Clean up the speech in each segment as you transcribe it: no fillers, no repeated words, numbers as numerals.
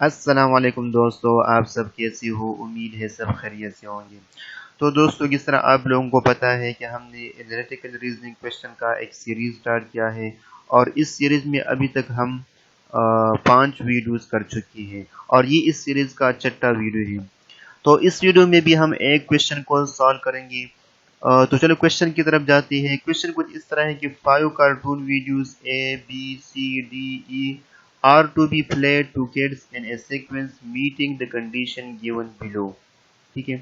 अस्सलाम वालेकुम दोस्तों, आप सब कैसे हो? उम्मीद है सब खैरियत से होंगे। तो दोस्तों, जिस तरह आप लोगों को पता है कि हमने एनालिटिकल रीजनिंग क्वेश्चन का एक सीरीज स्टार्ट किया है और इस सीरीज में अभी तक हम 5 वीडियोस कर चुकी हैं और ये इस सीरीज का छठा वीडियो है। तो इस वीडियो में भी हम एक क्वेश्चन को सॉल्व करेंगे। तो चलो क्वेश्चन की तरफ जाते हैं। क्वेश्चन कुछ इस तरह है कि 5 cartoon videos A B C D E are to be played to kids in a sequence meeting the condition given below। ठीक है,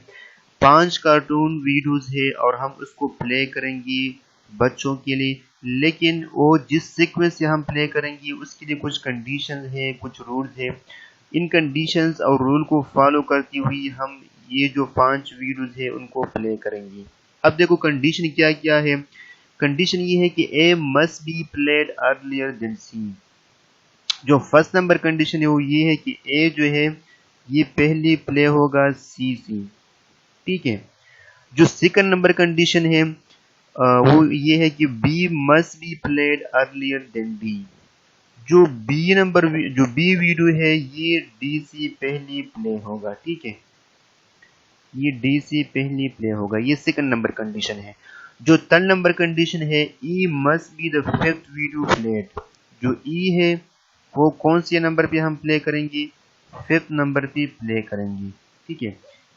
5 कार्टून वीडियोस है और हम उसको प्ले करेंगे बच्चों के लिए, लेकिन वो जिस सीक्वेंस से हम प्ले करेंगे उसके लिए कुछ कंडीशंस है, कुछ रूल्स है। इन कंडीशंस और रूल को फॉलो करती हुई हम ये जो 5 वीडियोस है उनको प्ले करेंगे। अब देखो कंडीशन क्या क्या है। कंडीशन ये है कि A must be played earlier than C. जो फर्स्ट नंबर कंडीशन है वो ये है कि ए जो है ये पहले प्ले होगा सी से। ठीक है। जो सेकंड नंबर कंडीशन है वो ये है कि B must be played earlier then D. जो जो बी वीडियो है ये डी से पहले प्ले होगा। ठीक है, ये डी से पहले प्ले होगा, ये सेकंड नंबर कंडीशन है। जो थर्ड नंबर कंडीशन है E must be the fifth video played. जो ई है वो कौन से नंबर पे हम प्ले करेंगे? फिफ्थ नंबर पे प्ले करेंगे। ठीक है,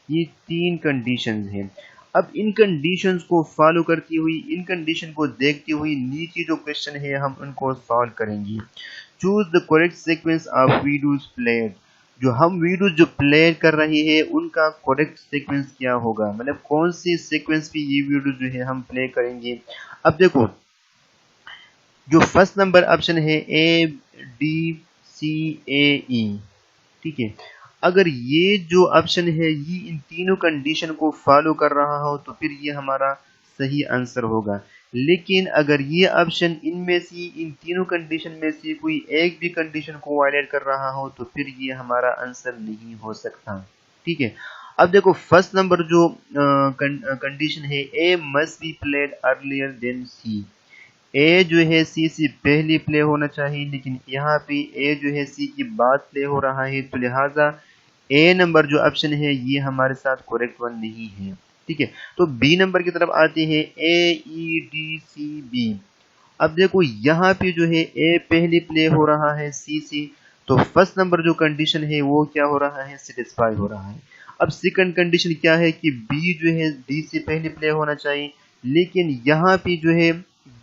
ये 3 कंडीशंस हैं। अब इन कंडीशंस को फॉलो करती हुई, इन कंडीशन को देखती हुई नीचे जो क्वेश्चन है हम उनको सॉल्व करेंगे। Choose the correct sequence of videos played. जो हम वीडियो जो प्ले कर रहे हैं उनका करेक्ट सीक्वेंस क्या होगा, मतलब कौन सी सीक्वेंस पे ये वीडियो जो है हम प्ले करेंगे। अब देखो, जो फर्स्ट नंबर ऑप्शन है A B C A E। ठीक है, अगर ये जो ऑप्शन है ये इन तीनों कंडीशन को फॉलो कर रहा हो तो फिर ये हमारा सही आंसर होगा। लेकिन अगर ये ऑप्शन इनमें से, इन तीनों कंडीशन में से कोई एक भी कंडीशन को वायलेट कर रहा हो तो फिर ये हमारा आंसर नहीं हो सकता। ठीक है, अब देखो फर्स्ट नंबर जो कंडीशन है A must be played earlier than C. A जो है सी से पहले प्ले होना चाहिए, लेकिन यहाँ पे ए जो है सी की बाद प्ले हो रहा है, तो लिहाजा ए नंबर जो ऑप्शन है ये हमारे साथ करेक्ट वन नहीं है। ठीक है, तो बी नंबर की तरफ आते हैं A E D C B। अब देखो यहाँ पे जो है ए पहले प्ले हो रहा है सी से, तो फर्स्ट नंबर जो कंडीशन है वो क्या हो रहा है? सेटिस्फाई हो रहा है। अब सेकंड कंडीशन क्या है कि बी जो है डी से पहले प्ले होना चाहिए, लेकिन यहाँ पे जो है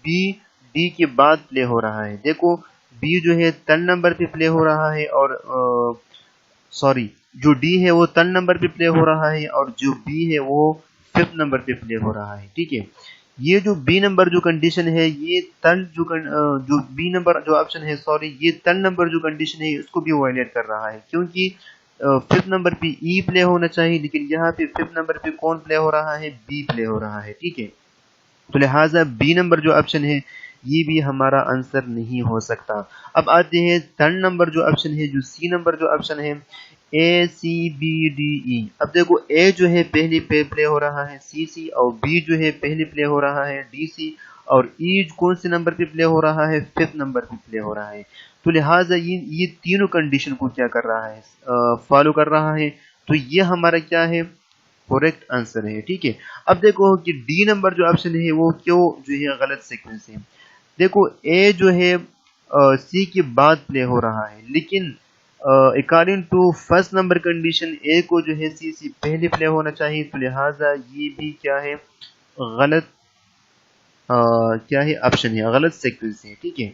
बी डी के बाद प्ले हो रहा है। देखो बी जो है थर्ड नंबर पे प्ले हो रहा है और सॉरी, जो डी है वो थर्ड नंबर पे प्ले हो रहा है और जो बी है वो फिफ्थ नंबर पे प्ले हो रहा है। ठीक है, ये जो बी नंबर जो कंडीशन है ये थर्ड जो बी नंबर जो ऑप्शन है, सॉरी, ये थर्ड नंबर जो कंडीशन है इसको भी वायलेट कर रहा है, क्योंकि फिफ्थ नंबर पे ई प्ले होना चाहिए, लेकिन यहाँ पे फिफ्थ नंबर पे कौन प्ले हो रहा है? बी प्ले हो रहा है। ठीक है, तो लिहाजा बी नंबर जो ऑप्शन है ये भी हमारा आंसर नहीं हो सकता। अब आते हैं थर्ड नंबर जो ऑप्शन है, जो सी नंबर जो ऑप्शन है A C B D E। अब देखो ए जो है पहले पे प्ले हो रहा है C और बी जो है पहले प्ले हो रहा है DC और ई कौन से नंबर पे प्ले हो रहा है? फिफ्थ नंबर पे प्ले हो रहा है। तो लिहाजा ये तीनों कंडीशन को क्या कर रहा है? फॉलो कर रहा है। तो ये हमारा क्या है? करेक्ट आंसर है। ठीक है, अब देखो कि डी नंबर जो ऑप्शन है वो क्यों जो है गलत सीक्वेंस है। देखो ए जो है सी के बाद प्ले हो रहा है, लेकिन according to first number condition A को जो है सी से पहले प्ले होना चाहिए, तो लिहाजा ये भी क्या है? गलत क्या है? ऑप्शन है, गलत सीक्वेंस है। ठीक है,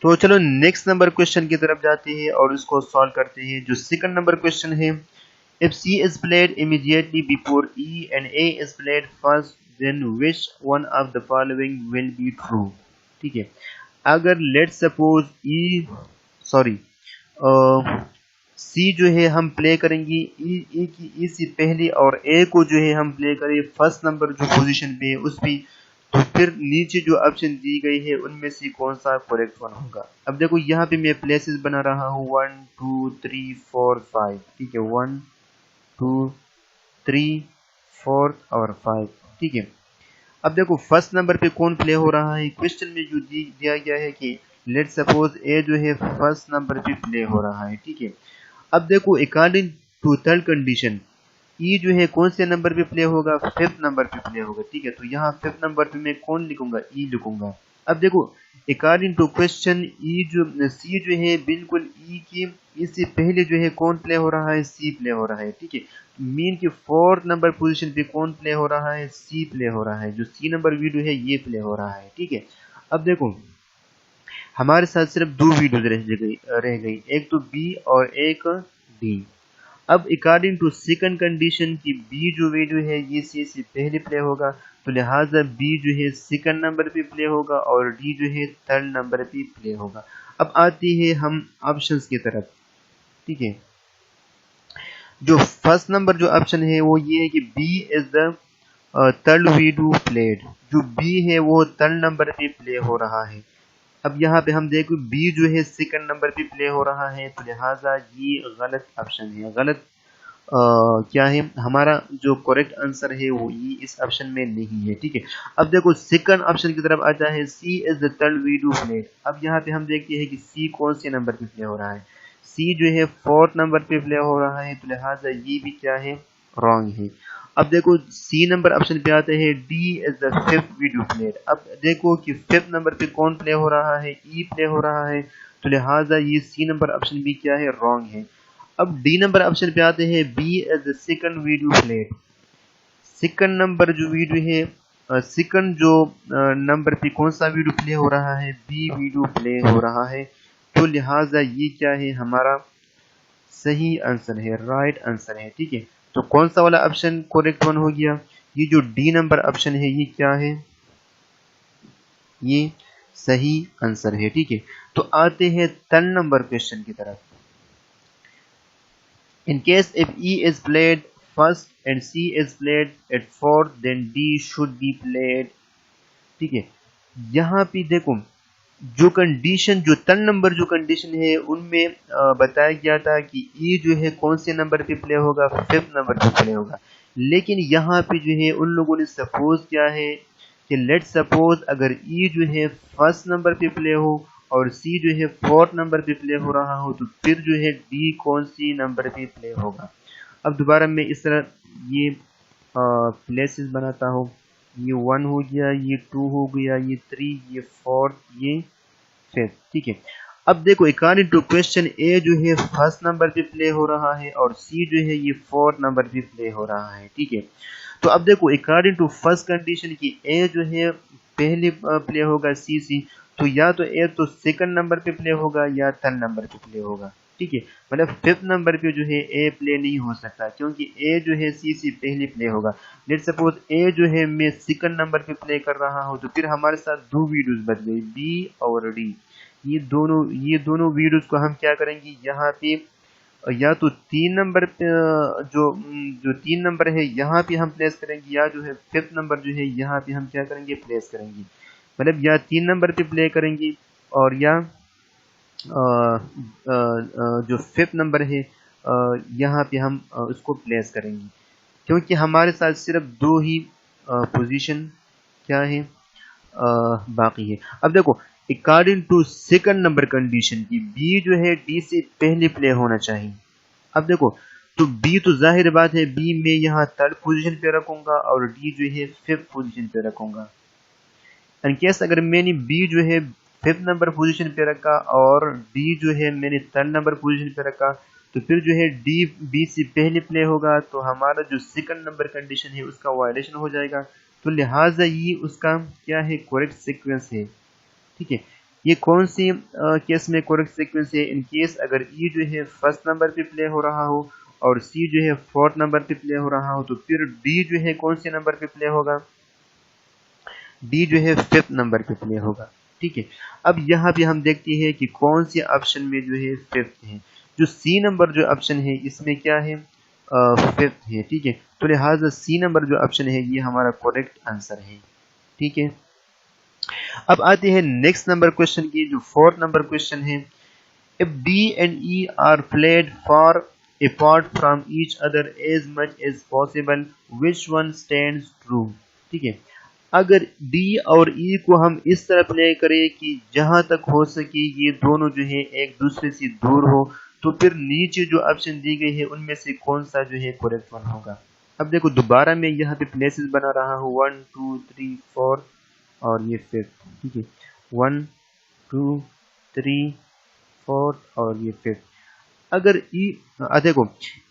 तो चलो नेक्स्ट नंबर क्वेश्चन की तरफ जाते हैं और उसको सॉल्व करते हैं। जो सेकंड नंबर क्वेश्चन है, if C is played immediately before E and A is played first, then which one of the following will be true? ठीक है, अगर let's suppose सॉरी C जो है हम प्ले करेंगे E से पहले और A को जो है हम प्ले करें फर्स्ट नंबर जो पोजीशन पे है उस पे, तो फिर नीचे जो ऑप्शन दी गई है उनमें से कौन सा करेक्ट वन होगा। अब देखो यहाँ पे मैं प्लेसेस बना रहा हूँ 1 2 3 4 5। ठीक है, 1 2 3 4 और 5। ठीक है, अब देखो फर्स्ट नंबर पे कौन प्ले हो रहा है। क्वेश्चन में जो दिया गया है कि लेट सपोज ए जो है फर्स्ट नंबर पे प्ले हो रहा है, ठीक है। अब देखो अकॉर्डिंग टू थर्ड कंडीशन ई जो है कौन से नंबर पे प्ले होगा, फिफ्थ नंबर पे प्ले होगा, ठीक है। तो यहाँ फिफ्थ नंबर पे मैं कौन लिखूंगा, ई लिखूंगा। अब देखो अकॉर्डिंग टू क्वेश्चन ई जो सी जो है बिल्कुल ई की इससे पहले जो है कौन प्ले हो रहा है, सी प्ले हो रहा है, ठीक है। मीन की फोर्थ नंबर पोजीशन पे कौन प्ले हो रहा है, सी प्ले हो रहा है। जो सी नंबर वीडियो है ये प्ले हो रहा है, ठीक है। अब देखो हमारे साथ सिर्फ दो वीडियो रह गई, एक तो बी और एक डी। अब अकॉर्डिंग टू सेकंड कंडीशन की बी जो वीडियो है ये सी से पहले प्ले होगा, तो लिहाजा बी जो है सेकंड नंबर पे प्ले होगा और डी जो है थर्ड नंबर पे प्ले होगा। अब आती है हम ऑप्शंस की तरफ, ठीक है। जो फर्स्ट नंबर जो ऑप्शन है वो ये है कि B is the third video played. जो बी है वो थर्ड नंबर पे प्ले हो रहा है। अब यहाँ पे हम देखो बी जो है सेकंड नंबर पे प्ले हो रहा है, तो लिहाजा ये गलत ऑप्शन है। गलत क्या है, हमारा जो करेक्ट आंसर है वो ये इस ऑप्शन में नहीं है, ठीक है। अब देखो सेकंड ऑप्शन की तरफ आता है, C is the third video played. अब यहाँ पे हम देखते हैं कि सी कौन से नंबर पे प्ले हो रहा है, सी जो है फोर्थ नंबर पे प्ले हो रहा है, तो लिहाजा ये भी क्या है, रॉन्ग है। अब देखो सी नंबर ऑप्शन पे आते हैं, D is the fifth video played. अब देखो कि फिफ्थ नंबर पे कौन प्ले हो रहा है, ई प्ले हो रहा है, तो लिहाजा ये सी नंबर ऑप्शन भी क्या है, रॉन्ग है। अब डी नंबर ऑप्शन पे आते हैं, B as the second video played. Second number जो वीडियो है, सेकंड जो नंबर पे कौन सा वीडियो प्ले हो रहा है, बी वीडियो प्ले हो रहा है, तो लिहाजा ये क्या है, हमारा सही आंसर है, राइट आंसर है, ठीक है। तो कौन सा वाला ऑप्शन करेक्ट वन हो गया, ये जो डी नंबर ऑप्शन है ये क्या है, ये सही आंसर है, ठीक है। तो आते हैं 3 नंबर क्वेश्चन की तरफ। In case if E is played first and C is played at fourth, then D should be played, ठीक है। यहाँ पे देखो जो कंडीशन, जो 3 नंबर जो कंडीशन है उनमें बताया गया था कि E जो है कौन से नंबर पे प्ले होगा, फिफ्थ नंबर पे प्ले होगा। लेकिन यहाँ पे जो है उन लोगों ने सपोज किया है कि लेट सपोज अगर E जो है फर्स्ट नंबर पे प्ले हो और C जो है फोर्थ नंबर पे प्ले हो रहा हो, तो फिर जो है D कौन सी नंबर पे प्ले होगा। अब दोबारा मैं इस तरह ये प्लेसेस बनाता हूँ, ये 1 हो गया, ये 2 हो गया, ये 3, ये 4, ये 5, ठीक है। अब देखो अकॉर्डिंग टू क्वेश्चन ए जो है फर्स्ट नंबर पे प्ले हो रहा है और सी जो है ये फोर्थ नंबर पे प्ले हो रहा है, ठीक है। तो अब देखो अकॉर्डिंग टू फर्स्ट कंडीशन की ए जो है पहले प्ले होगा सी, तो या तो ए तो सेकंड नंबर पे प्ले होगा या थर्ड नंबर पे प्ले होगा, ठीक है। मतलब फिफ्थ नंबर पे जो है ए प्ले नहीं हो सकता, क्योंकि ए जो है सी से पहले प्ले होगा। लेट सपोज ए जो है मैं सेकंड नंबर पे प्ले कर रहा हूँ, तो फिर हमारे साथ दो वीडियोस बच गई, बी और डी। ये दोनों वीडियोस को हम क्या करेंगे, यहाँ पे या तो 3 नंबर पे जो 3 नंबर है यहाँ पे हम प्लेस करेंगे, या जो है फिफ्थ नंबर जो है यहाँ पे हम क्या करेंगे, प्लेस करेंगे। मतलब या 3 नंबर पे प्ले करेंगे और या जो फिफ्थ नंबर है यहाँ पे हम उसको प्लेस करेंगे, क्योंकि हमारे साथ सिर्फ दो ही पोजीशन क्या है, बाकी है। अब देखो according to second number condition की बी जो है डी से पहले प्ले होना चाहिए। अब देखो तो बी तो जाहिर बात है बी में यहाँ थर्ड पोजीशन पे रखूंगा और डी जो है फिफ्थ पोजीशन पे रखूंगा। इन केस अगर मैंने बी जो है फिफ्थ नंबर पोजीशन पे रखा और डी जो है मैंने थर्ड नंबर पोजीशन पे रखा, तो फिर जो है डी बी से पहले प्ले होगा, तो हमारा जो सेकंड नंबर कंडीशन है उसका वायलेशन हो जाएगा। तो लिहाजा ये उसका क्या है, करेक्ट सीक्वेंस है, ठीक है। ये कौन सी केस में करेक्ट सीक्वेंस है, इन केस अगर ई जो है फर्स्ट नंबर पे प्ले हो रहा हो और सी जो है फोर्थ नंबर पे प्ले हो रहा हो, तो फिर डी जो है कौन से नंबर पे प्ले होगा, डी जो है फिफ्थ नंबर पे प्ले होगा, ठीक है। अब यहाँ पे हम देखते हैं कि कौन से ऑप्शन में जो है फिफ्थ है। जो सी नंबर जो ऑप्शन है इसमें क्या है, फिफ्थ है, ठीक है। तो लिहाजा सी नंबर जो ऑप्शन है ये हमारा करेक्ट आंसर है, ठीक है। अब आते हैं नेक्स्ट नंबर क्वेश्चन की, जो फोर्थ नंबर क्वेश्चन है। If D and E are played for apart from each other as much as possible, which one stands true, ठीक है। अगर डी और ई को हम इस तरह प्ले करें कि जहां तक हो सके ये दोनों जो है एक दूसरे से दूर हो, तो फिर नीचे जो ऑप्शन दी गई है उनमें से कौन सा जो है करेक्ट वन होगा। अब देखो दोबारा मैं यहाँ पे प्लेसेस बना रहा हूँ 1 2 3 4 और ये 5, ठीक है 1 2 3 4 और ये 5। अगर ई देखो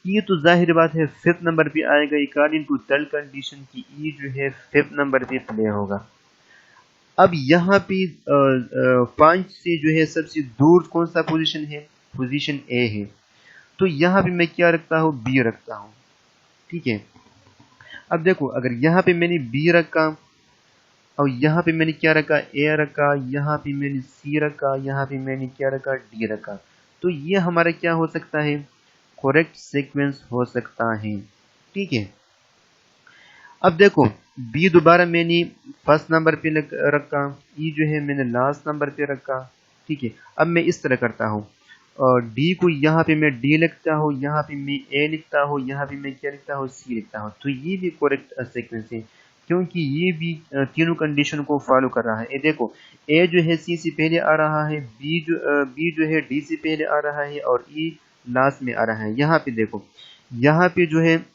ई तो जाहिर बात है 5th नंबर पे आएगा अकॉर्डिंग टू थर्ड कंडीशन की ई जो है 5th नंबर पे प्ले होगा। अब यहाँ पे 5 से जो है सबसे दूर कौन सा पोजीशन है, पोजीशन ए है, तो यहाँ पे मैं क्या रखता हूँ, बी रखता हूँ, ठीक है। अब देखो अगर यहाँ पे मैंने बी रखा और यहाँ पे मैंने क्या रखा, ए रखा, यहाँ पे मैंने सी रखा, यहाँ पे मैंने क्या रखा, डी रखा, तो ये हमारा क्या हो सकता है, करेक्ट सीक्वेंस हो सकता है, ठीक है। अब देखो बी दोबारा मैंने फर्स्ट नंबर पे रखा, ई जो है मैंने लास्ट नंबर पे रखा, ठीक है। अब मैं इस तरह करता हूँ, और डी को यहाँ पे मैं डी लिखता हूँ, यहाँ पे मैं ए लिखता हूँ, यहाँ पे मैं क्या लिखता हूँ, सी लिखता हूँ, तो ये भी करेक्ट सीक्वेंस है क्योंकि ये भी तीनों कंडीशन को फॉलो कर रहा है। ये देखो ए जो है सी से पहले आ रहा है, बी जो है डी से पहले आ रहा है और ई लास्ट में आ रहा है। यहाँ पे देखो यहाँ पे जो है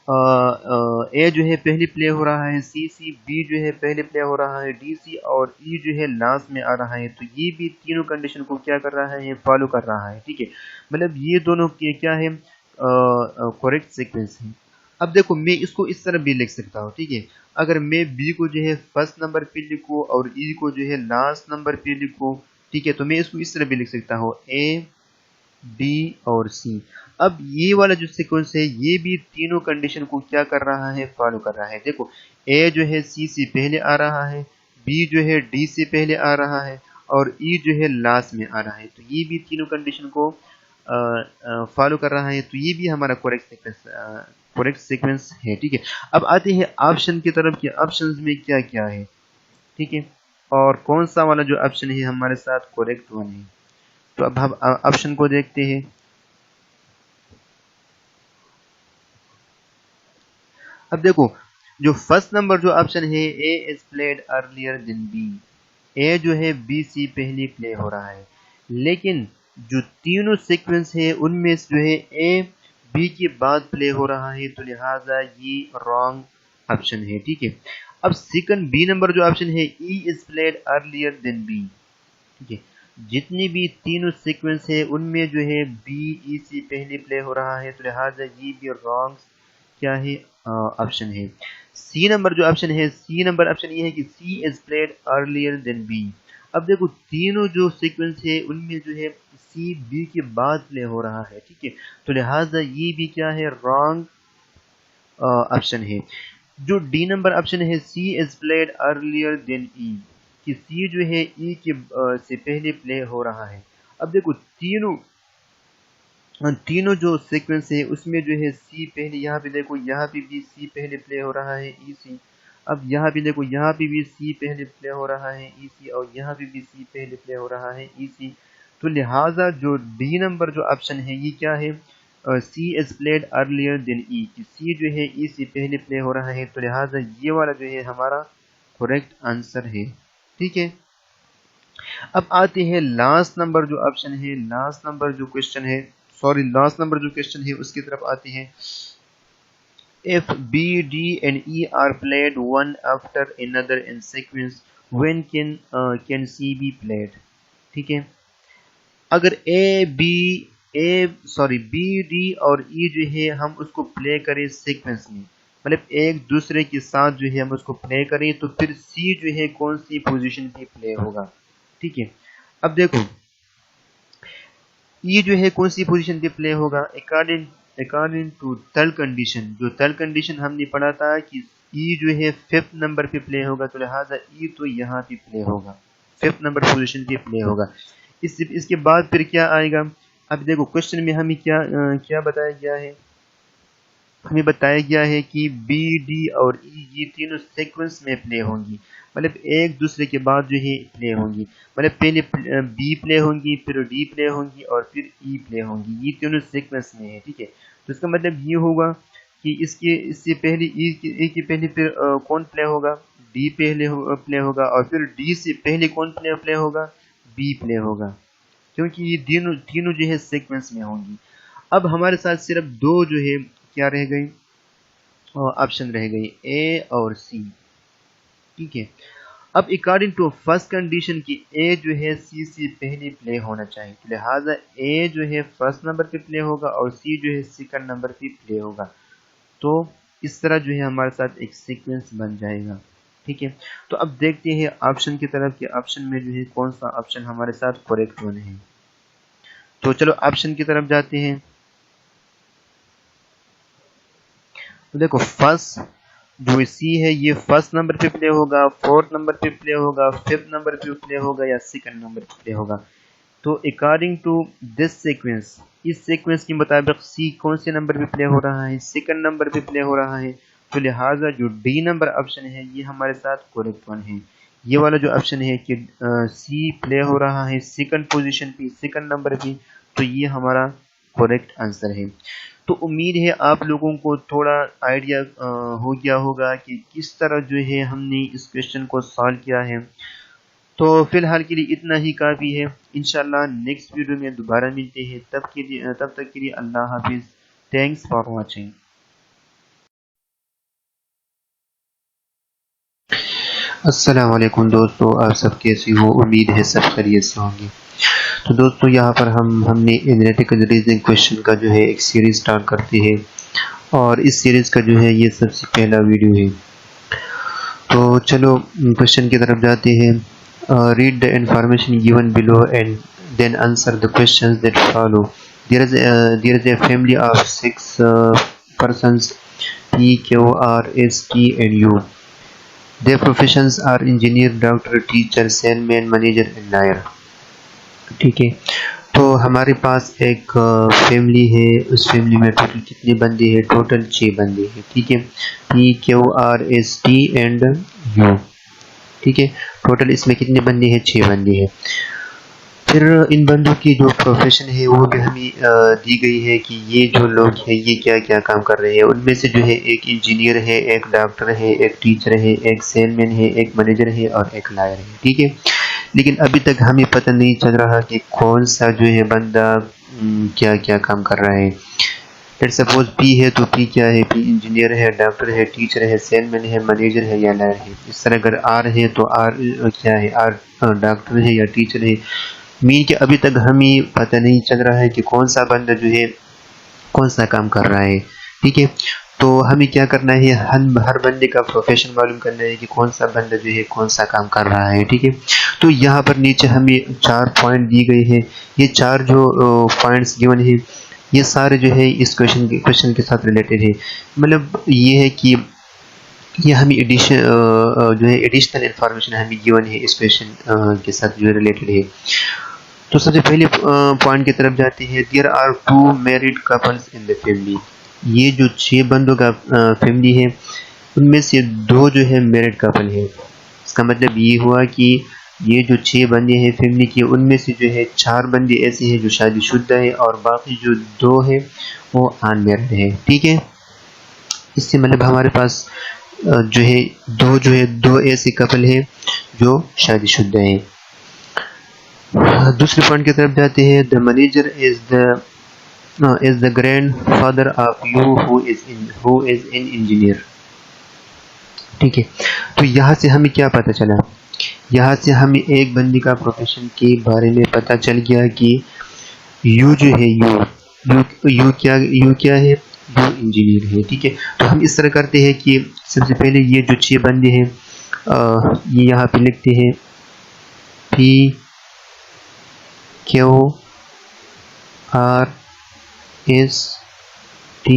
ए जो है पहले प्ले हो रहा है, सी बी जो है पहले प्ले हो रहा है, डी सी और ई जो है लास्ट में आ रहा है, तो ये भी तीनों कंडीशन को क्या कर रहा है, फॉलो कर रहा है, ठीक है। मतलब ये दोनों के क्या है, करेक्ट सीक्वेंस है। अब देखो मैं इसको इस तरह भी लिख सकता हूँ, ठीक है। अगर मैं बी को जो है फर्स्ट नंबर पे लिखूँ और ई को जो है लास्ट नंबर पे लिखूँ, ठीक है, तो मैं इसको इस तरह भी लिख सकता हूँ, ए डी और सी। अब ये वाला जो सीक्वेंस है ये भी तीनों कंडीशन को क्या कर रहा है, फॉलो कर रहा है। देखो ए जो है सी से पहले आ रहा है, बी जो है डी से पहले आ रहा है और ई जो है लास्ट में आ रहा है, तो ये भी तीनों कंडीशन को फॉलो कर रहा है, तो ये भी हमारा करेक्ट सीक्वेंस है, ठीक है। अब आते हैं ऑप्शन की तरफ कि ऑप्शंस में क्या क्या है, ठीक है, और कौन सा वाला जो ऑप्शन है हमारे साथ करेक्ट वन है। तो अब हम ऑप्शन को देखते हैं। अब देखो जो फर्स्ट नंबर जो ऑप्शन है, A is played earlier then B, A जो है बी से पहले प्ले हो रहा है, लेकिन जो तीनों सीक्वेंस है उनमें जो है ए बी के बाद प्ले हो रहा है, तो लिहाजा ये रॉन्ग ऑप्शन है, ठीक है। अब सेकंड बी नंबर जो ऑप्शन है, E is played earlier then B, ठीक है। जितनी भी तीनों सीक्वेंस है उनमें जो है बी ई से पहले प्ले हो रहा है, तो लिहाजा ये भी रॉन्ग क्या है, ऑप्शन है। सी नंबर जो ऑप्शन है, सी नंबर ऑप्शन ये है कि C is played earlier then B. अब देखो तीनों जो सीक्वेंस है उनमें जो है सी बी के बाद प्ले हो रहा है, ठीक है, तो लिहाजा ये भी क्या है, रॉन्ग ऑप्शन है। जो डी नंबर ऑप्शन है, C is played earlier then ई, कि सी जो है ई के से पहले प्ले हो रहा है। अब देखो तीनों जो सीक्वेंस है उसमें जो है सी पहले, यहाँ पे देखो यहाँ पे भी सी पहले प्ले हो रहा है, ई सी। अब यहाँ पे देखो यहाँ पे भी सी पहले प्ले हो रहा है, ई सी, और यहाँ पे भी सी पहले प्ले हो रहा है, ई सी। तो लिहाजा जो डी नंबर जो ऑप्शन है ये क्या है, C is played earlier then ई, कि सी जो है ई से पहले प्ले हो रहा है, तो लिहाजा ये वाला जो है हमारा करेक्ट आंसर है, ठीक है। अब आते हैं लास्ट नंबर जो ऑप्शन है, लास्ट नंबर जो क्वेश्चन है, सॉरी लास्ट नंबर जो क्वेश्चन है उसकी तरफ आते हैं। If B D and E are played one after another in sequence, when can C be played, ठीक है। अगर बी डी और ई जो है हम उसको प्ले करें सीक्वेंस में, मतलब एक दूसरे के साथ जो है हम उसको प्ले करें, तो फिर सी जो है कौन सी पोजीशन पे प्ले होगा, ठीक है। अब देखो ये जो है कौन सी पोजीशन पे प्ले होगा, अकॉर्डिंग टू थर्ड कंडीशन। जो थर्ड कंडीशन हमने पढ़ा था कि ई जो है 5th नंबर पे प्ले होगा, तो लिहाजा ई तो यहाँ पे प्ले होगा, 5th नंबर पोजीशन पे प्ले होगा। इसके बाद फिर क्या आएगा। अब देखो क्वेश्चन में हमें क्या बताया गया है, हमें बताया गया है कि बी डी और ई ये तीनों सीक्वेंस में प्ले होंगी, मतलब एक दूसरे के बाद जो है प्ले होंगी, मतलब पहले बी प्ले होंगी, फिर डी प्ले होंगी और फिर ई प्ले होंगी, ये तीनों सीक्वेंस में है, ठीक है। तो इसका मतलब ये होगा कि इससे पहले ए की पहले फिर कौन प्ले होगा, डी पहले प्ले होगा, और फिर डी से पहले कौन प्ले होगा, बी प्ले होगा, क्योंकि ये तीनों जो है सीक्वेंस में होंगी। अब हमारे साथ सिर्फ दो जो है क्या रह गई, ऑप्शन रह गई, ए और सी। ठीक है, अब अकॉर्डिंग टू फर्स्ट कंडीशन की ए जो है सी से पहले प्ले होना चाहिए, तो लिहाजा ए जो है फर्स्ट नंबर पे प्ले होगा और सी जो है सेकंड नंबर पे प्ले होगा। तो इस तरह जो है हमारे साथ एक सीक्वेंस बन जाएगा। ठीक है, तो अब देखते हैं ऑप्शन की तरफ कि ऑप्शन में जो है कौन सा ऑप्शन हमारे साथ करेक्ट वन है। तो चलो ऑप्शन की तरफ जाते हैं। तो देखो फर्स्ट जो सी है ये फर्स्ट नंबर पे प्ले होगा, फोर्थ नंबर पे प्ले होगा, फिफ्थ नंबर पे प्ले होगा या सेकंड नंबर पे प्ले होगा। तो अकॉर्डिंग टू दिस सीक्वेंस, इस सीक्वेंस के मुताबिक सी कौन से नंबर पे प्ले हो रहा है, सेकंड नंबर पे प्ले हो रहा है। तो लिहाजा जो डी नंबर ऑप्शन है ये हमारे साथ करेक्ट वन है। ये वाला जो ऑप्शन है कि सी प्ले हो रहा है सेकंड पोजीशन पे, सेकंड नंबर पे, तो ये हमारा करेक्ट आंसर है। तो उम्मीद है आप लोगों को थोड़ा आइडिया हो गया होगा कि किस तरह जो है हमने इस क्वेश्चन को सॉल्व किया है। तो फिलहाल के लिए इतना ही काफ़ी है। इंशाल्लाह नेक्स्ट वीडियो में दोबारा मिलते हैं, तब तक के लिए अल्लाह हाफिज़। Thanks for watching. अस्सलाम वालेकुम दोस्तों, आप सब कैसे हो, उम्मीद है सब खैरियत से होंगे। तो दोस्तों यहाँ पर हमने एनालिटिकल रीजनिंग क्वेश्चन का जो है एक सीरीज स्टार्ट करते हैं, और इस सीरीज का जो है ये सबसे पहला वीडियो है। तो चलो क्वेश्चन की तरफ जाते हैं। Read the information given below and then answer the questions that follow. There is a family of 6 persons P, Q, R, S, T and U. Their professions are engineer, doctor, teacher, salesman, manager and lawyer. ठीक है, तो हमारे पास एक family है, उस family में total कितने बंदे हैं, टोटल 6 बंदे हैं। ठीक है, P, Q, R, S, T and U। ठीक है, टोटल इसमें कितने बंदे हैं, 6 बंदे हैं। फिर इन बंदों की जो प्रोफेशन है वो भी हमें दी गई है कि ये जो लोग हैं ये क्या क्या काम कर रहे हैं। उनमें से जो है एक इंजीनियर है, एक डॉक्टर है, एक टीचर है, एक सेलमैन है, एक मैनेजर है और एक लॉयर है। ठीक है, लेकिन अभी तक हमें पता नहीं चल रहा कि कौन सा जो है बंदा क्या क्या काम कर रहा है। लेट सपोज पी है तो पी क्या है, पी इंजीनियर है, डॉक्टर है, टीचर है, सेलमैन है, मैनेजर है या लॉयर है। इस तरह अगर आर है तो आर क्या है, आर डॉक्टर है या टीचर है। मीन के अभी तक हमें पता नहीं चल रहा है कि कौन सा बंदा जो है कौन सा काम कर रहा है। ठीक है, तो हमें क्या करना है, हम हर बंदे का प्रोफेशन मालूम करना है कि कौन सा बंदा जो है कौन सा काम कर रहा है। ठीक है, तो यहाँ पर नीचे हमें 4 पॉइंट दिए गए हैं। ये 4 जो पॉइंट्स गिवन है ये सारे जो है इस क्वेश्चन के साथ रिलेटेड है। मतलब ये है कि ये हमें जो है एडिशनल इंफॉर्मेशन हमें गिवन है इस क्वेश्चन के साथ जो रिलेटेड है। तो सबसे पहले पॉइंट की तरफ जाते हैं। There are 2 married couples in the family. ये जो 6 बंदों का फैमिली है उनमें से 2 जो है मैरिड कपल है। इसका मतलब ये हुआ कि ये जो 6 बंदे हैं फैमिली के, उनमें से जो है 4 बंदे ऐसे हैं जो शादीशुदा है और बाकी जो 2 है वो अनमैरिड है। ठीक है, इससे मतलब हमारे पास जो है 2 ऐसे कपल है जो शादीशुदा है। दूसरे पॉइंट की तरफ जाते हैं। The manager is the grand father of you who is an engineer. ठीक है, तो यहाँ से हमें क्या पता चला, यहाँ से हमें एक बंदी का प्रोफेशन के बारे में पता चल गया कि यू जो है यू क्या है, यू इंजीनियर है। ठीक है, तो हम इस तरह करते हैं कि सबसे पहले ये जो 6 बंदे हैं ये यहाँ पे लिखते हैं P, Q, R, S, T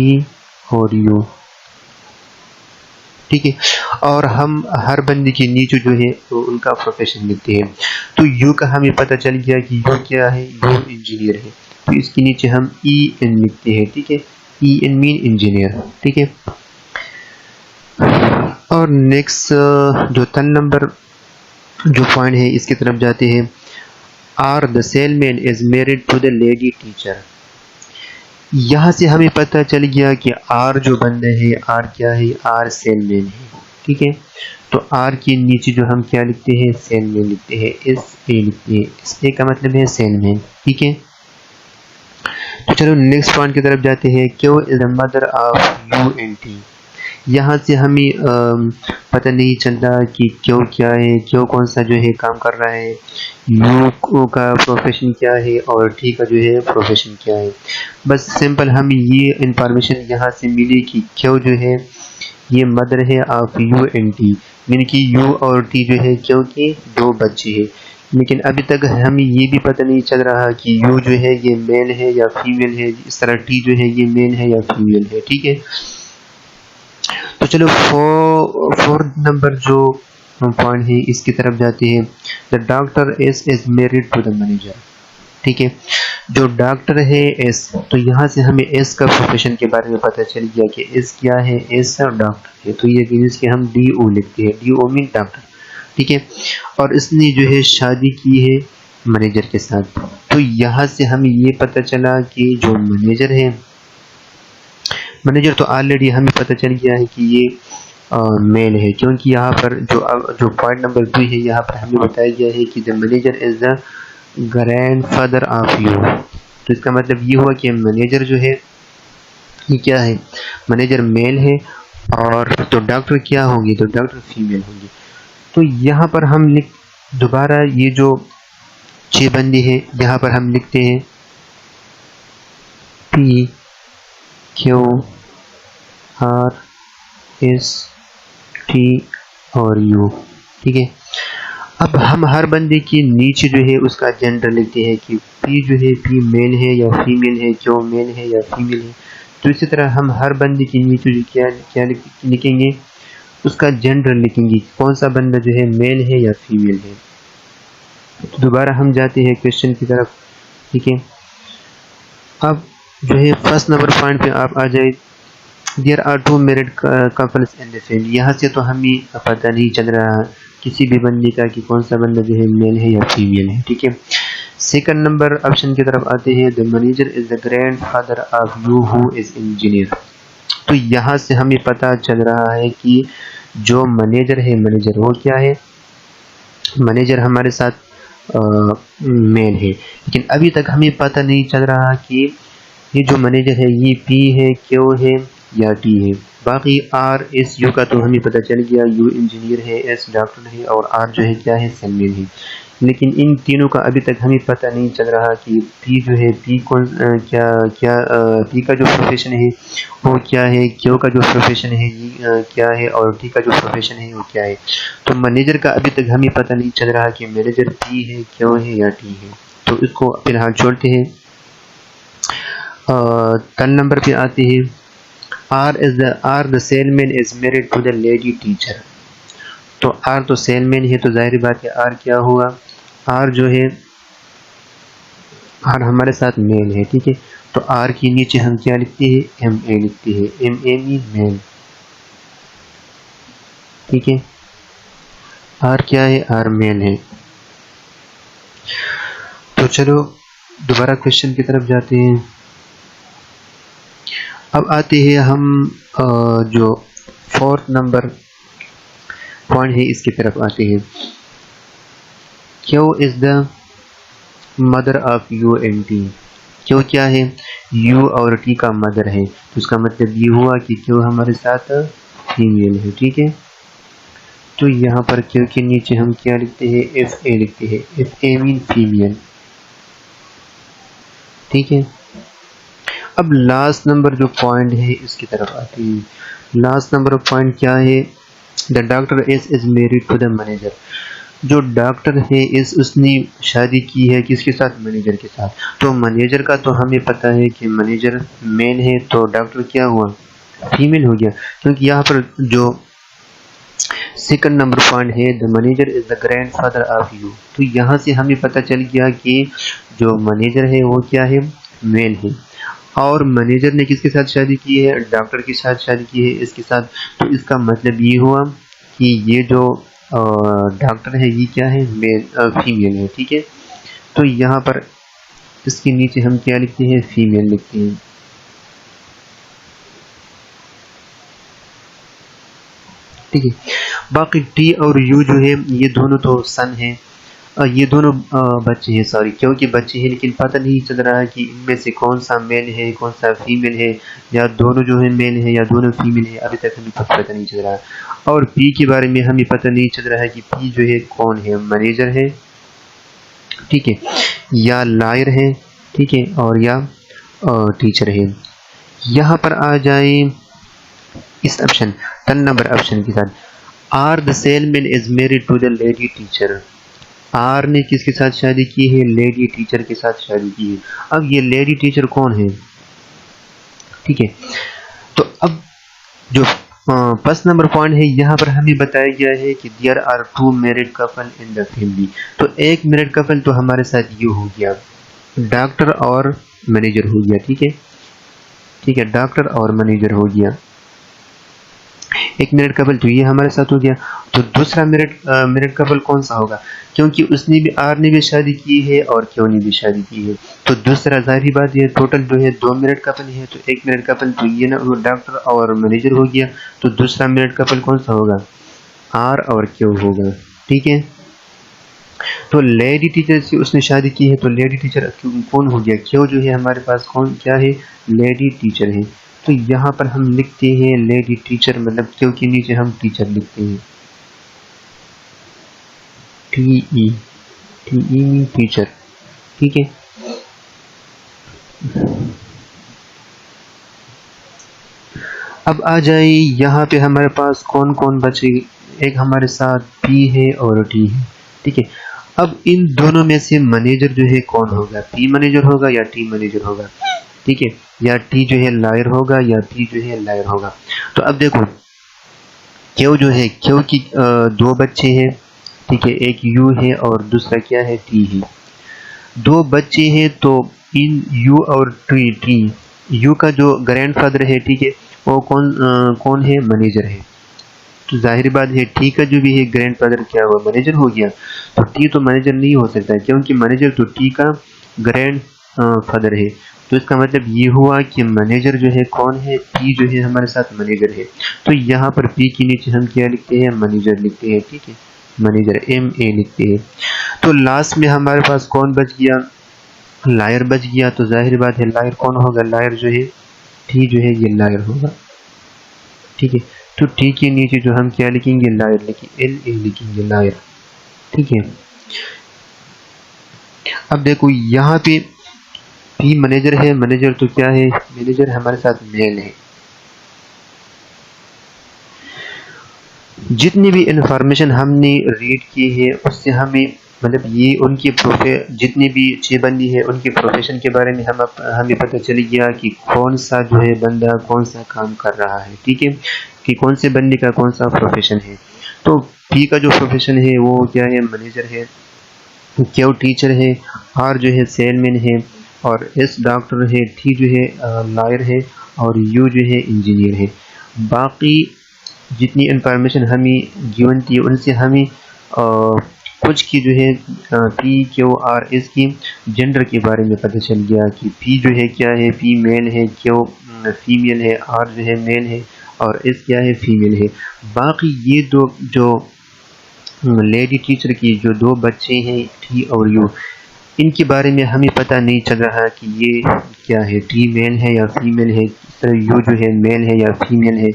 और U। ठीक है, और हम हर बंदे के नीचे जो है तो उनका प्रोफेशन लिखते हैं। तो यू का हमें पता चल गया कि यू क्या है, यू इंजीनियर है, तो इसके नीचे हम EN लिखते हैं। ठीक है, EN मीन इंजीनियर। ठीक है, और नेक्स्ट जो 3 नंबर जो पॉइंट है इसकी तरफ जाते हैं। R the salesman is married to the lady teacher. यहाँ से हमें पता चल गया कि आर जो बंदा है, आर क्या है, आर सेलमैन है। ठीक है, तो आर के नीचे जो हम क्या लिखते हैं, सेलमैन लिखते हैं, एस ए लिखते हैं। एस ए का मतलब है सेलमैन। ठीक है, तो चलो नेक्स्ट पॉइंट की तरफ जाते हैं। क्यों is the mother of you and T. यहाँ से हमें पता नहीं चलता कि क्यों क्या है, क्यों कौन सा जो है काम कर रहा है, यू का प्रोफेशन क्या है और टी का जो है प्रोफेशन क्या है। बस सिंपल हमें ये इंफॉर्मेशन यहाँ से मिली कि क्यों जो है ये मदर है ऑफ यू एंड टी, यानी कि यू और टी जो है क्योंकि दो बच्चे हैं। लेकिन अभी तक हमें ये भी पता नहीं चल रहा कि यू जो है ये मेल है या फीमेल है, इस तरह टी जो है ये मेल है या फीमेल है। ठीक है, तो चलो फोर्थ नंबर जो पॉइंट है इसकी तरफ जाते हैं। The doctor is married to the manager. ठीक है, जो डॉक्टर है एस, तो यहाँ से हमें एस का प्रोफेशन के बारे में पता चल गया कि एस क्या है, एस डॉक्टर है। तो ये मीन्स कि हम डी ओ लिखते हैं, डी ओ मीन डॉक्टर। ठीक है, और इसने जो है शादी की है मैनेजर के साथ। तो यहाँ से हमें ये पता चला कि जो मैनेजर है, मैनेजर तो ऑलरेडी हमें पता चल गया है कि ये मेल है, क्योंकि यहाँ पर जो पॉइंट नंबर 2 है यहाँ पर हमें बताया गया है कि the manager is the grandfather of you. तो इसका मतलब ये हुआ कि मैनेजर जो है ये क्या है, मैनेजर मेल है, और तो डॉक्टर क्या होंगे, तो डॉक्टर फीमेल होंगे। तो यहाँ पर हम दोबारा ये जो 6 बंदे हैं यहाँ पर हम लिखते हैं P Q R S T और यू। ठीक है, अब हम हर बंदे के नीचे जो है उसका जेंडर लिखते हैं कि पी जो है पी मेल है या फीमेल है, क्यों मेल है या फीमेल है। तो इसी तरह हम हर बंदे के नीचे जो क्या क्या लिखेंगे, उसका जेंडर लिखेंगे, कौन सा बंदा जो है मेल है या फीमेल है। तो दोबारा हम जाते हैं क्वेश्चन की तरफ। ठीक है, अब जो है फर्स्ट नंबर पॉइंट पे आप आ जाए, there are 2 married couples in the family. यहाँ से तो हमें पता नहीं चल रहा किसी भी बंदे का कि कौन सा बंदा जो है मेल है या फीमेल है। ठीक है, सेकंड नंबर ऑप्शन की तरफ आते हैं। The manager is the grandfather of you who is engineer. तो यहाँ से हमें पता चल रहा है कि जो मैनेजर है, मैनेजर वो क्या है, मैनेजर हमारे साथ मेल है। लेकिन अभी तक हमें पता नहीं चल रहा कि ये जो मैनेजर है ये पी है, क्यू है या टी है। बाकी आर एस यू का तो हमें पता चल गया, यू इंजीनियर है, एस डॉक्टर है और आर जो है क्या है, सेलमैन है। लेकिन इन तीनों का अभी तक हमें पता नहीं चल रहा कि पी जो है, पी कौन क्या क्या पी का जो प्रोफेशन है वो क्या है, क्यू का जो प्रोफेशन है ये क्या है और टी का जो प्रोफेशन है वो क्या है। तो मैनेजर का अभी तक हमें पता नहीं चल रहा कि मैनेजर पी है, क्यू है या टी है। तो इसको फिलहाल छोड़ते हैं। थर्ड नंबर पे आते हैं, R the salesman is married to the lady teacher. तो आर तो सेलमैन है, तो जाहिर बात है आर क्या हुआ, आर जो है, आर हमारे साथ मेल है। ठीक है, तो आर के नीचे हम क्या लिखते हैं, एम ए लिखते हैं, एम ए मीन मेल। ठीक है, आर क्या है, आर मेल है। तो चलो दोबारा क्वेश्चन की तरफ जाते हैं। अब आते हैं हम जो फोर्थ नंबर पॉइंट है इसकी तरफ आते हैं। क्यों is the mother of you and T. क्यों क्या है, यू और टी का मदर है। तो उसका मतलब ये हुआ कि क्यों हमारे साथ फीमेल है। ठीक है, तो यहाँ पर क्यों के नीचे हम क्या लिखते हैं, एफ ए लिखते हैं, एफ ए मीन फीमेल। ठीक है, अब लास्ट नंबर जो पॉइंट है इसकी तरफ आते हैं। लास्ट नंबर पॉइंट क्या है, the doctor is married to the manager. जो डॉक्टर है इस उसने शादी की है किसके साथ, मैनेजर के साथ। तो मैनेजर का तो हमें पता है कि मैनेजर मेल है, तो डॉक्टर क्या हुआ, फीमेल हो गया। क्योंकि यहाँ पर जो सेकंड नंबर पॉइंट है, the manager is the grandfather of you. तो यहाँ से हमें पता चल गया कि जो मैनेजर है वो क्या है, मेल है। और मैनेजर ने किसके साथ शादी की है, डॉक्टर के साथ शादी की है, इसके साथ। तो इसका मतलब ये हुआ कि ये जो डॉक्टर है ये क्या है, मेल फीमेल है। ठीक है, तो यहाँ पर इसके नीचे हम क्या लिखते हैं, फीमेल लिखते हैं। ठीक है। बाकी टी और यू जो है ये दोनों तो सन है, ये दोनों बच्चे हैं, सॉरी क्योंकि बच्चे हैं, लेकिन पता नहीं चल रहा है कि इनमें से कौन सा मेल है कौन सा फीमेल है, या दोनों जो है मेल है या दोनों फीमेल है, अभी तक हमें कुछ पता नहीं चल रहा है। और पी के बारे में हमें पता नहीं चल रहा है कि पी जो है कौन है, मैनेजर है, ठीक है, या लायर है, ठीक है, और या टीचर है। यहाँ पर आ जाए इस ऑप्शन 10 नंबर ऑप्शन के साथ, R the salesman is married to the lady teacher. R ने किसके साथ शादी की है, लेडी टीचर के साथ शादी की है। अब ये लेडी टीचर कौन है, ठीक है। तो अब जो फर्स्ट नंबर पॉइंट है, यहाँ पर हमें बताया गया है कि there are two married couple in the family. तो एक मैरिड कपल तो हमारे साथ ये हो गया, डॉक्टर और मैनेजर हो गया, ठीक है, ठीक है, डॉक्टर और मैनेजर हो गया, एक मैरिड कपल तो ये हमारे साथ हो गया। तो दूसरा मैरिड कपल कौन सा होगा, क्योंकि उसने भी, आर ने भी शादी की है और क्यों ने भी शादी की है, तो दूसरा जाहिर बात ये टोटल जो है 2 मैरिड कपल है, तो एक मैरिड कपल तो ये ना वो डॉक्टर और मैनेजर हो गया, तो दूसरा मैरिड कपल कौन सा होगा, आर और क्यों होगा, ठीक है। तो लेडी टीचर से उसने शादी की है, तो लेडी टीचर कौन हो गया, क्यों जो है हमारे पास कौन क्या है, लेडी टीचर है। तो यहाँ पर हम लिखते हैं लेडी टीचर, मतलब क्यों के नीचे हम टीचर लिखते हैं, टी ई टीचर, ठीक है। अब आ जाए यहाँ पे हमारे पास कौन कौन बचे, एक हमारे साथ पी है और टी है, ठीक है। अब इन दोनों में से मैनेजर जो है कौन होगा, पी मैनेजर होगा या टी मैनेजर होगा, ठीक है, या टी जो है लायर होगा या पी जो है लायर होगा। तो अब देखो क्यों जो है, क्यों की 2 बच्चे हैं, ठीक है, एक यू है और दूसरा क्या है, टी है। 2 बच्चे हैं, तो इन यू और टी, यू का जो ग्रैंडफादर है, ठीक है, वो कौन है, मैनेजर है। तो जाहिर बात है टी का जो भी है ग्रैंडफादर क्या हुआ, मैनेजर हो गया। तो टी तो मैनेजर नहीं हो सकता है, क्योंकि मैनेजर तो टी का ग्रैंड फादर है। तो इसका मतलब ये हुआ कि मैनेजर जो है कौन है, पी जो है हमारे साथ मैनेजर है। तो यहाँ पर पी के नीचे हम क्या लिखते हैं, मैनेजर लिखते हैं, ठीक है, मैनेजर MA लिखते हैं। तो लास्ट में हमारे पास कौन बच गया, लायर बच गया। तो जाहिर बात है लायर कौन होगा, लायर जो है टी जो है ये लायर होगा, ठीक है। तो टी के नीचे जो हम क्या लिखेंगे, लायर लिखेंगे, LA लिखेंगे, लायर, ठीक है। अब देखो यहाँ पे पी मैनेजर है, मैनेजर तो क्या है, मैनेजर हमारे साथ मेल है। जितनी भी इंफॉर्मेशन हमने रीड की है उससे हमें, मतलब ये उनकी जितनी भी 6 बंदी है उनके प्रोफेशन के बारे में हमें पता चल गया कि कौन सा जो है बंदा कौन सा काम कर रहा है, ठीक है, कि कौन से बंदे का कौन सा प्रोफेशन है। तो पी का जो प्रोफेशन है वो क्या है, मैनेजर है, क्यू टीचर है, आर जो है सेलमैन है, और एस डॉक्टर है, टी जो है लॉयर है, और यू जो है इंजीनियर है। बाकी जितनी इंफॉर्मेशन हमें गिवन थी उनसे हमें कुछ की जो है पी क्यू आर एस की जेंडर के बारे में पता चल गया कि पी जो है क्या है, पी मेल है, क्यू फीमेल है, आर जो है मेल है, और एस क्या है, फीमेल है। बाकी ये दो जो लेडी टीचर की जो 2 बच्चे हैं टी और यू, इनके बारे में हमें पता नहीं चल रहा कि ये क्या है, टी मेल है या फीमेल है, यू जो है मेल है या फीमेल है,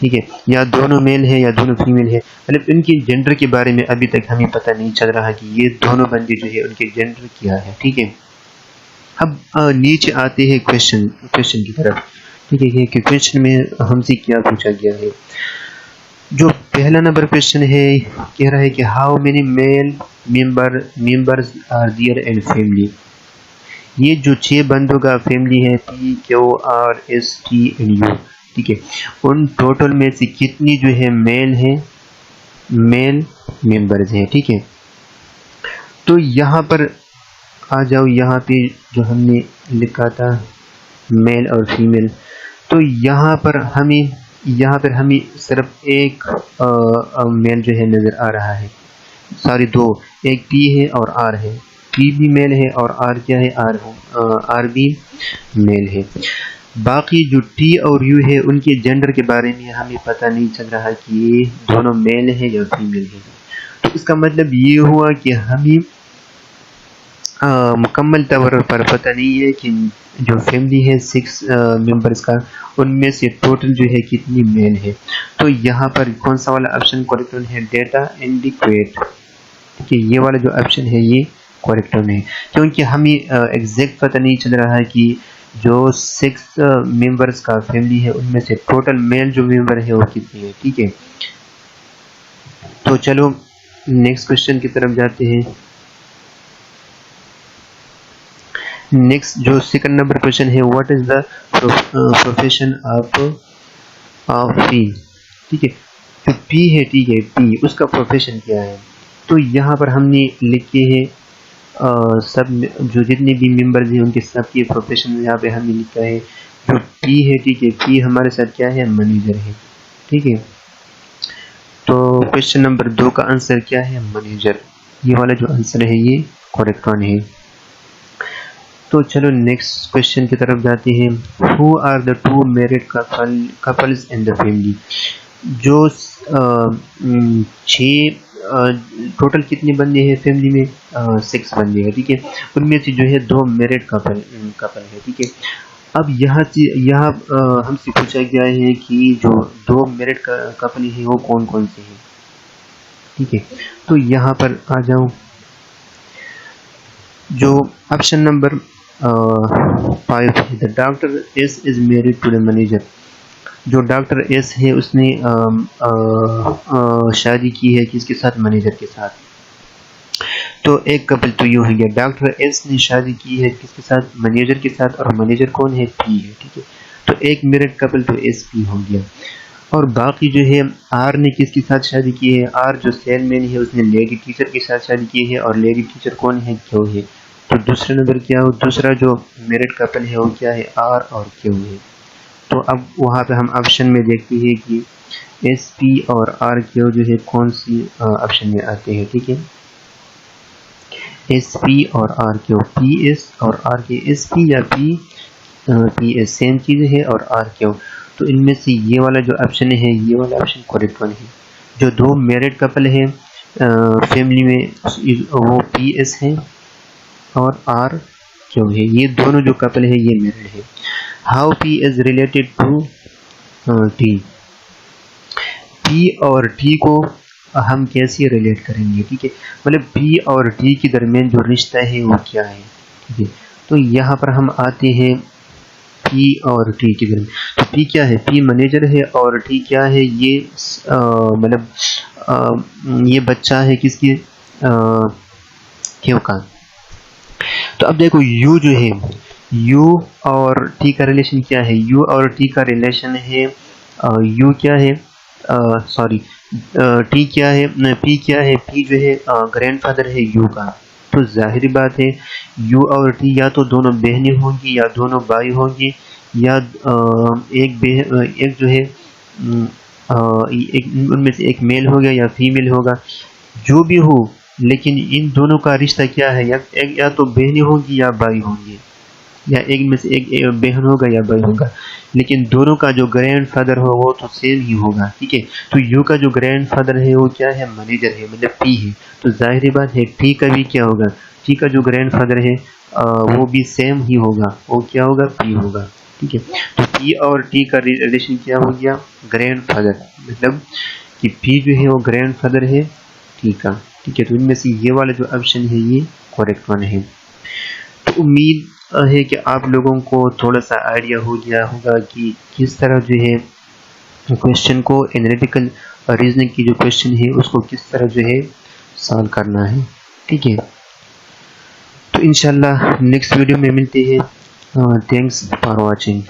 ठीक है, या दोनों मेल है या दोनों फीमेल है। मतलब इनकी जेंडर के बारे में अभी तक हमें पता नहीं चल रहा कि ये दोनों बंदे जो है उनके जेंडर क्या है, ठीक है। अब नीचे आते हैं क्वेश्चन की तरफ, ठीक है, कि क्वेश्चन में हमसे क्या पूछा गया है। जो पहला नंबर क्वेश्चन है कह रहा है कि how many male members are there in family. ये जो 6 बंदों का फैमिली है, P Q R S T and U, ठीक है, उन टोटल में से कितनी जो है मेल मेंबर्स हैं, ठीक है। तो यहाँ पर आ जाओ, यहाँ पे जो हमने लिखा था मेल और फीमेल, तो यहाँ पर हमें सिर्फ एक मेल जो है नज़र आ रहा है, सॉरी 2, एक पी है और आर है, पी भी मेल है और आर क्या है, आर भी मेल है। बाकी जो टी और यू है उनके जेंडर के बारे में हमें पता नहीं चल रहा कि ये दोनों मेल है या फीमेल है। तो इसका मतलब ये हुआ कि हमें मुकम्मल तौर पर पता नहीं है कि जो फैमिली है 6 मेंबर्स का, उनमें से टोटल जो है कितनी मेल है। तो यहाँ पर कौन सा वाला ऑप्शन करेक्ट है? Data indicate. ठीक है, ये वाला जो ऑप्शन है ये करेक्ट है, क्योंकि हमें एग्जैक्ट पता नहीं चल रहा है कि जो 6 मेंबर्स का फैमिली है उनमें से टोटल मेल जो मेंबर है वो कितनी है। ठीक है, तो चलो नेक्स्ट क्वेश्चन की तरफ जाते हैं। नेक्स्ट जो सेकंड नंबर क्वेश्चन है, what is the profession of P. ठीक है, जो पी है, ठीक है, पी उसका प्रोफेशन क्या है? तो यहाँ पर हमने लिखे हैं सब जो जितने भी मेंबर्स हैं उनके सब के प्रोफेशन यहाँ पे हमने लिखा है। जो पी है, ठीक है, पी हमारे साथ क्या है? मैनेजर है। ठीक है, तो क्वेश्चन नंबर 2 का आंसर क्या है? मैनेजर। ये वाला जो आंसर है ये करेक्ट वन है। तो चलो नेक्स्ट क्वेश्चन की तरफ जाते हैं। Who are the 2 married couples in the family. जो 6 टोटल कितने बंदे हैं फैमिली में? 6 बंदे हैं। ठीक है, उनमें से जो है 2 मैरिड कपल है। ठीक है, अब यहाँ हमसे पूछा गया है कि जो 2 मैरिड कपल है वो कौन कौन से हैं। ठीक है, तो यहाँ पर आ जाओ। जो ऑप्शन नंबर 5 है, the doctor S is married to the manager. जो डॉक्टर एस है उसने शादी की है किसके साथ? मैनेजर के साथ। तो एक कपल तो ये हो गया, डॉक्टर एस ने शादी की है किसके साथ? मैनेजर के साथ, और मैनेजर कौन है? पी है। ठीक है, तो एक मैरिड कपल तो एस पी हो गया। और बाकी जो है आर ने किसके साथ शादी की है? आर जो सेलमैन है उसने लेडी टीचर के साथ शादी की है, और लेडी टीचर कौन है? क्यों है। तो दूसरा नंबर क्या हो? दूसरा जो मैरिड कपल है वो क्या है? आर और क्यों है। तो अब वहाँ पे हम ऑप्शन में देखते हैं कि एस पी और आर क्यू जो है कौन सी ऑप्शन में आते हैं। ठीक है, एस पी और आर क्यू, पी एस और आर के, एस पी या पी एस सेम चीज़ है, और आर क्यू। तो इनमें से ये वाला जो ऑप्शन है ये वाला ऑप्शन करेक्ट वन है। जो 2 मैरिड कपल है फैमिली में वो पी एस है और आर क्यू है। ये दोनों जो कपल है ये मैरिड है। How P is related to T. P और टी को हम कैसे रिलेट करेंगे? ठीक है, मतलब पी और टी के दरमियान जो रिश्ता है वो क्या है। ठीक है, तो यहाँ पर हम आते हैं पी और टी के दरमियान। तो पी क्या है? पी मैनेजर है, और टी क्या है? ये मतलब ये बच्चा है किसकी? क्यों का। तो अब देखो यू जो है, यू और टी का रिलेशन क्या है? यू और टी का रिलेशन है यू क्या है? सॉरी, टी क्या है? पी क्या है? पी जो है ग्रैंडफादर है यू का। तो जाहिर बात है यू और टी या तो दोनों बहनें होंगी या दोनों भाई होंगे, या एक जो है एक उनमें से एक मेल होगा या फीमेल होगा, जो भी हो। लेकिन इन दोनों का रिश्ता क्या है? या तो बहनें होंगी या भाई होंगे, या एक में से एक बहन होगा या भाई होगा, लेकिन दोनों का जो ग्रैंडफादर हो वो तो सेम ही होगा। ठीक है, तो यू का जो ग्रैंडफादर है वो क्या है? मैनेजर है, मतलब पी है। तो जाहिर बात है टी का भी क्या होगा? टी का जो ग्रैंडफादर है वो भी सेम ही होगा, वो क्या होगा? पी होगा। ठीक है, तो पी और टी का रिलेशन क्या हो गया? ग्रैंडफादर, मतलब कि पी जो है वो ग्रैंडफादर है टी का। ठीक है, तो इनमें से ये वाला जो ऑप्शन है ये करेक्ट वन है। तो उम्मीद है कि आप लोगों को थोड़ा सा आइडिया हो गया होगा कि किस तरह जो है क्वेश्चन को, एनालिटिकल रीजनिंग की जो क्वेश्चन है उसको किस तरह जो है सॉल्व करना है। ठीक है, तो इंशाल्लाह नेक्स्ट वीडियो में मिलते हैं। Thanks for watching.